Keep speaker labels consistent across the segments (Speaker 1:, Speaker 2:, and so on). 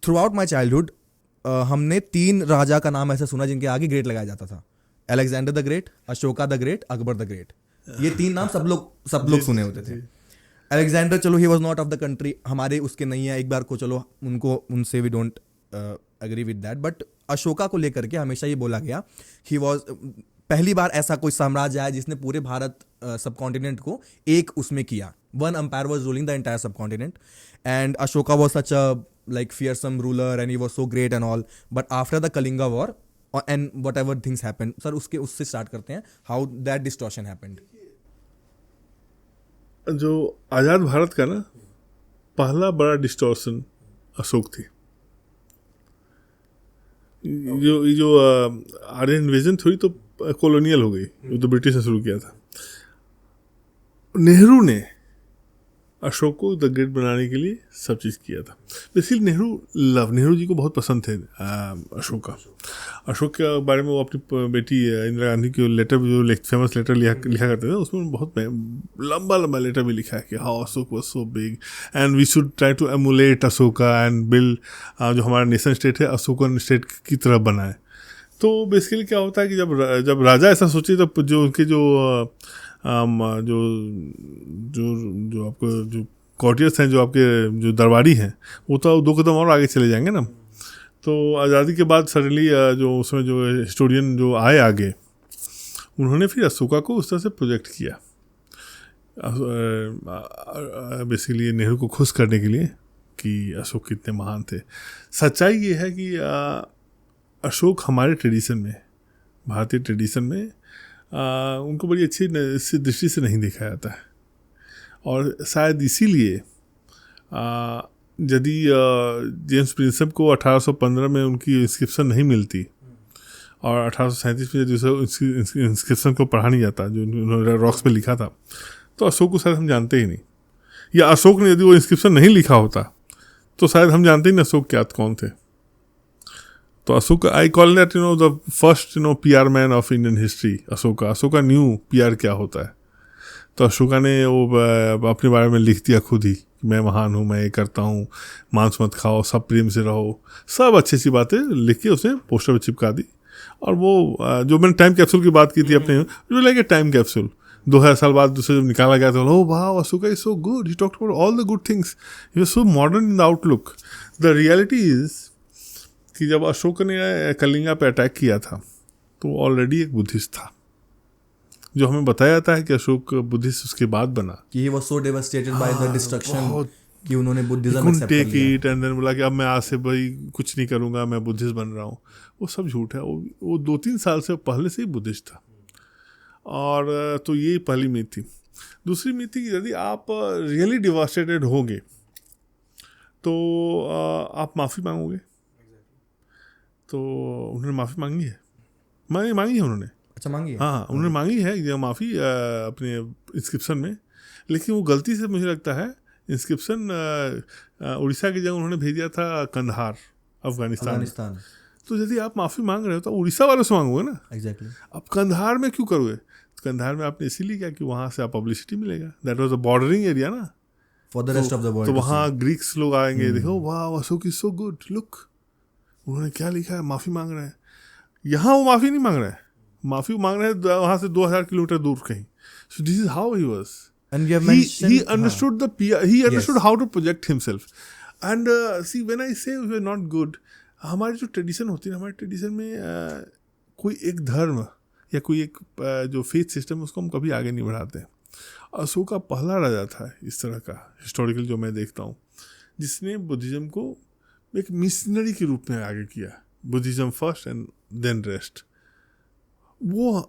Speaker 1: Through out my childhood हमने 3 राजा का नाम ऐसा सुना जिनके आगे ग्रेट लगाया जाता था। Alexander the great, Ashoka the great, Akbar the great. ये 3 नाम सब लोग सुने होते थे। अलेक्जेंडर, चलो he was not of the country, हमारे उसके नहीं है, एक बार को चलो उनसे we don't agree with that. But Ashoka को लेकर के हमेशा ये बोला गया ही वॉज पहली बार ऐसा कोई साम्राज्य है जिसने पूरे भारत सब कॉन्टिनेंट को एक उसमें किया। One empire was ruling the entire subcontinent and Ashoka was such a like fearsome ruler and he was so great and all, but after the Kalinga war and whatever things happened, sir उससे start करते हैं how that distortion happened।
Speaker 2: जो आज़ाद भारत का ना पहला बड़ा distortion Ashok थी। जो आर्यन इन्वेजन थी तो कॉलोनियल हो गई, तो ब्रिटिश ने शुरू किया था। नेहरू ने अशोक को द ग्रेट बनाने के लिए सब चीज़ किया था। बेसिकली नेहरू जी को बहुत पसंद थे अशोक के बारे में। वो अपनी बेटी इंदिरा गांधी के लेटर, जो फेमस लेटर लिखा करते थे, उसमें बहुत लंबा लेटर भी लिखा है कि how Ashok was so big and we should try to emulate Ashoka and build जो हमारा नेशन स्टेट है अशोकन स्टेट की तरह बनाए। तो बेसिकली क्या होता है कि जब राजा ऐसा सोचे, तब जो उनके जो आपको जो कॉर्टियर्स हैं, जो आपके जो दरबारी हैं, वो तो 2 कदम और आगे चले जाएंगे ना। तो आज़ादी के बाद सडनली जो उसमें जो हिस्टोरियन जो आए आगे, उन्होंने फिर अशोका को उस तरह से प्रोजेक्ट किया बेसिकली नेहरू को खुश करने के लिए कि अशोक कितने महान थे। सच्चाई ये है कि अशोक हमारे ट्रेडिशन में, भारतीय ट्रेडिशन में उनको बड़ी अच्छी दृष्टि से नहीं देखा जाता है। और शायद इसीलिए यदि जेम्स प्रिंसेप को 1815 में उनकी इंस्क्रिप्शन नहीं मिलती और 1837 में यदि इंस्क्रिप्शन को पढ़ा नहीं जाता जो उन्होंने रॉक्स पे लिखा था, तो अशोक को शायद हम जानते ही नहीं। या अशोक ने यदि वो इंस्क्रिप्शन नहीं लिखा होता तो शायद हम जानते ही नहीं अशोक क्या कौन थे। तो Ashok, I call that the first PR man of Indian history. Ashoka new PR क्या होता है। तो अशोका ने वो अपने बारे में लिख दिया खुद ही, मैं महान हूँ, मैं ये करता हूँ, मांस मत खाओ, सब प्रेम से रहो, सब अच्छी अच्छी बातें लिख के उसने पोस्टर पर चिपका दी। और वो जो मैंने टाइम कैप्सूल की बात की थी अपने, जो लाइक ए टाइम कैप्सूल 2000 साल बाद उसे जब निकाला गया तो वाह Ashoka is so good, he talked about all the good things, he was so modern in the outlook. The reality is कि जब अशोक ने कलिंगा पे अटैक किया था तो ऑलरेडी एक बुद्धिस्ट था। जो हमें बताया जाता है कि अशोक बुद्धिस्ट उसके बाद बना, कि
Speaker 1: he was so devastated by the destruction कि उन्होंने बुद्धिज्म एक्सेप्ट कर लिया
Speaker 2: एंड देन बोला कि अब मैं आज से भाई कुछ नहीं करूँगा, मैं बुद्धिस्ट बन रहा हूँ। वो सब झूठ है। वो 2-3 साल से पहले से ही बुद्धिस्ट था। और तो ये पहली मीथ थी। दूसरी मीथ थी कि यदि आप रियली डिवास्टेटेड होंगे तो आप माफ़ी मांगोगे। तो उन्होंने माफ़ी मांगी है, मांगी है उन्होंने।
Speaker 1: अच्छा, मांगी है?
Speaker 2: हाँ, उन्होंने मांगी है ये माफ़ी अपने इंस्क्रिप्शन में। लेकिन वो गलती से मुझे लगता है इंस्क्रिप्शन उड़ीसा की जगह उन्होंने भेज दिया था कंधार, अफगानिस्तान। तो यदि आप माफ़ी मांग रहे हो तो उड़ीसा वालों से मांगोगे ना।
Speaker 1: एग्जैक्टली।
Speaker 2: अब कंधार में क्यों करोगे? कंधार में आपने इसीलिए किया कि वहाँ से आप पब्लिसिटी मिलेगा। That was a bordering area ना
Speaker 1: for the rest of the world.
Speaker 2: तो वहाँ ग्रीक्स लोग आएंगे, देखो वाह Ashok is so good, look उन्होंने क्या लिखा है, माफ़ी मांग रहे हैं। यहाँ वो माफ़ी नहीं मांग रहे हैं, माफ़ी मांग रहे हैं वहाँ से 2000 किलोमीटर दूर कहीं। सो this is how he was,
Speaker 1: and you have mentioned
Speaker 2: he understood the PR, he understood how to project himself. And see when I say we are not good, हमारी जो ट्रेडिशन होती है, हमारे ट्रेडिशन में कोई एक धर्म या कोई एक जो फेथ सिस्टम उसको हम कभी आगे नहीं बढ़ाते हैं। अशोक का पहला राजा था इस तरह का हिस्टोरिकल जो मैं देखता हूँ, जिसने बुद्धिज़्म को एक मिशनरी के रूप में आगे किया। Buddhism first and then rest. वो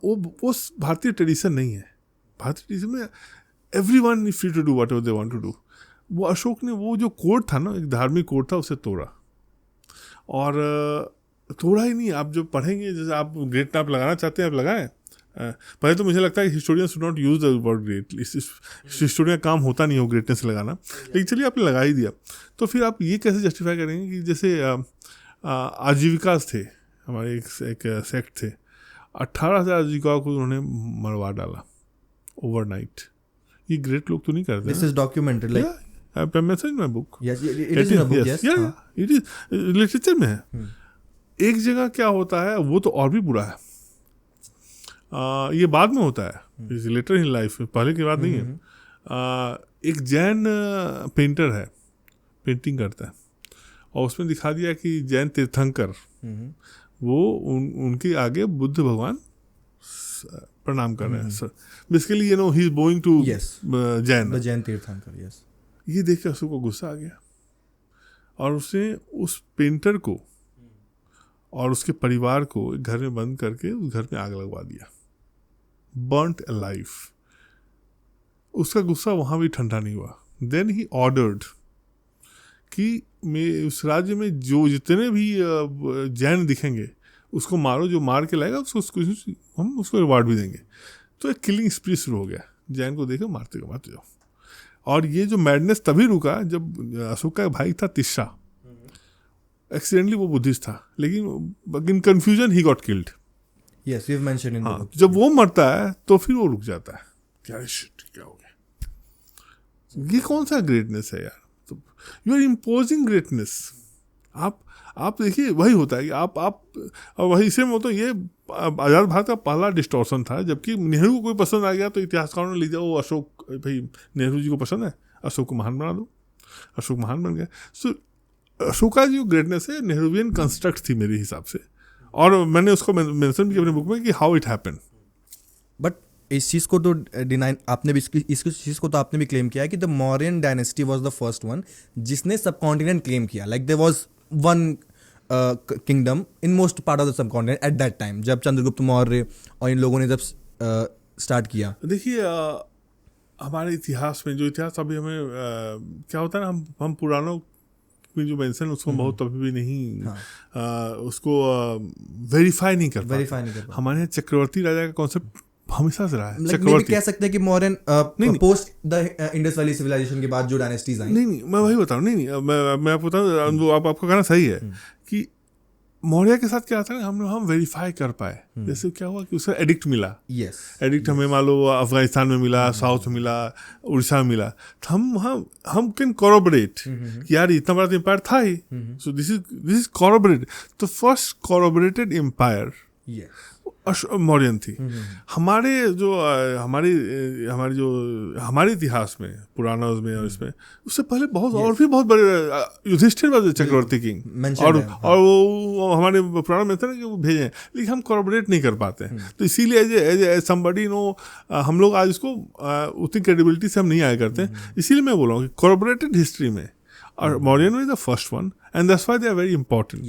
Speaker 2: भारतीय ट्रेडिशन नहीं है। भारतीय ट्रेडिशन में everyone is free to do whatever they want to do. वो अशोक ने वो जो कोड था ना, एक धार्मिक कोड था, उसे तोड़ा। और तोड़ा ही नहीं, आप जो पढ़ेंगे, जैसे आप ग्रेट नाम लगाना चाहते हैं आप लगाएं। पहले तो मुझे लगता है कि historian should not use the word great, historian का काम होता नहीं हो ग्रेटनेस लगाना, लेकिन चलिए आपने लगा ही दिया। तो फिर आप ये कैसे जस्टिफाई करेंगे कि जैसे आजीविकास थे, हमारे एक सेक्ट थे, 18,000 आजीविकाओं को उन्होंने मरवा डाला ओवरनाइट। ये ग्रेट लोग तो नहीं करते।
Speaker 1: This is documented like
Speaker 2: I mentioned in my book.
Speaker 1: Yes, it is in a book. Yes.
Speaker 2: Yeah, yeah, it is literature में है. एक जगह क्या होता है वो तो और भी बुरा है. ये बाद में होता है, इज लेटर इन लाइफ, पहले की बात नहीं है. एक जैन पेंटर है, पेंटिंग करता है, और उसमें दिखा दिया कि जैन तीर्थंकर वो उनके आगे बुद्ध भगवान प्रणाम कर रहे हैं. Basically you know he is going to Jain
Speaker 1: तीर्थंकर. यस.
Speaker 2: ये देख के अशोक को गुस्सा आ गया और उसने उस पेंटर को और उसके परिवार को एक घर में बंद करके उस घर में आग लगवा दिया. Burnt alive. उसका गुस्सा वहाँ भी ठंडा नहीं हुआ. देन ही ऑर्डर्ड कि मैं उस राज्य में जो जितने भी जैन दिखेंगे उसको मारो, जो मार के लाएगा उसको हम उसको रिवार्ड भी देंगे. तो एक किलिंग स्प्री शुरू हो गया. जैन को देखो मारते जाओ. और ये जो मैडनेस तभी रुका जब अशोक का भाई था तिस्सा, एक्सीडेंटली वो बुद्धिस्ट था, लेकिन in confusion he got killed.
Speaker 1: Yes, we have mentioned in the book.
Speaker 2: जब वो मरता है तो फिर वो रुक जाता है. क्या शिट, क्या हो गया? ये कौन सा ग्रेटनेस है यार? तो यू आर इम्पोजिंग ग्रेटनेस. आप देखिए वही होता है कि आप और वही इसे में तो ये आज़ाद भारत का पहला डिस्टॉर्शन था. जबकि नेहरू को कोई पसंद आ गया तो इतिहासकारों ने लिखा वो अशोक भाई नेहरू जी को पसंद है, अशोक को महान बना दो. अशोक महान बन गया. सो अशोका जो ग्रेटनेस है नेहरूवियन कंस्ट्रक्ट थी मेरे हिसाब से. और मैंने उसको मेंशन भी अपने बुक में कि हाउ इट हैपेंड.
Speaker 1: बट इस चीज़ को तो डिनाई आपने भी इस चीज़ को तो आपने भी क्लेम किया है कि the Mauryan dynasty was the first one जिसने सब कॉन्टिनेंट क्लेम किया. Like there was one kingdom in most part of the subcontinent at that time, जब चंद्रगुप्त मौर्य और इन लोगों ने जब स्टार्ट किया.
Speaker 2: देखिए हमारे इतिहास में जो इतिहास अभी हमें क्या होता है ना, हम पुरानों में जो मेंशन उसको बहुत अभी भी नहीं उसको वेरीफाई नहीं कर पाते. हमारे यहाँ चक्रवर्ती राजा का कॉन्सेप्ट हमेशा से रहा है.
Speaker 1: चक्रवर्ती कह सकते हैं कि modern post the Indus Valley civilization के बाद जो डायनेस्टीज आई.
Speaker 2: नहीं मैं वही बताऊँ. नहीं मैं आपको बताऊँ, आपको कहना सही है कि मौर्य के साथ क्या था ना, हम वेरीफाई कर पाए. जैसे क्या हुआ कि उसका एडिक्ट मिला.
Speaker 1: यस,
Speaker 2: एडिक्ट हमें मान लो अफगानिस्तान में मिला, साउथ में मिला, उड़ीसा में मिला. तो हम कैन कॉरोबरेट कि यार इतना बड़ा एम्पायर था ही. So this is corroborate. तो फर्स्ट कॉरोबरेटेड एम्पायर मौर्यन थी. हमारे हमारे इतिहास में पुराना में और इसमें उससे पहले बहुत बड़े युधिष्ठिर वाज चक्रवर्ती किंग. और वो हमारे पुराना में था ना कि वो भेजे, लेकिन हम कॉर्पोरेट नहीं कर पाते हैं. तो इसीलिए एज समबडी नो हम लोग आज इसको उतनी क्रेडिबिलिटी से हम नहीं आया करते. इसीलिए मैं बोल रहा हूँ कि कॉर्पोरेटेड हिस्ट्री में और Mauryan is the first one and that's why they are very important.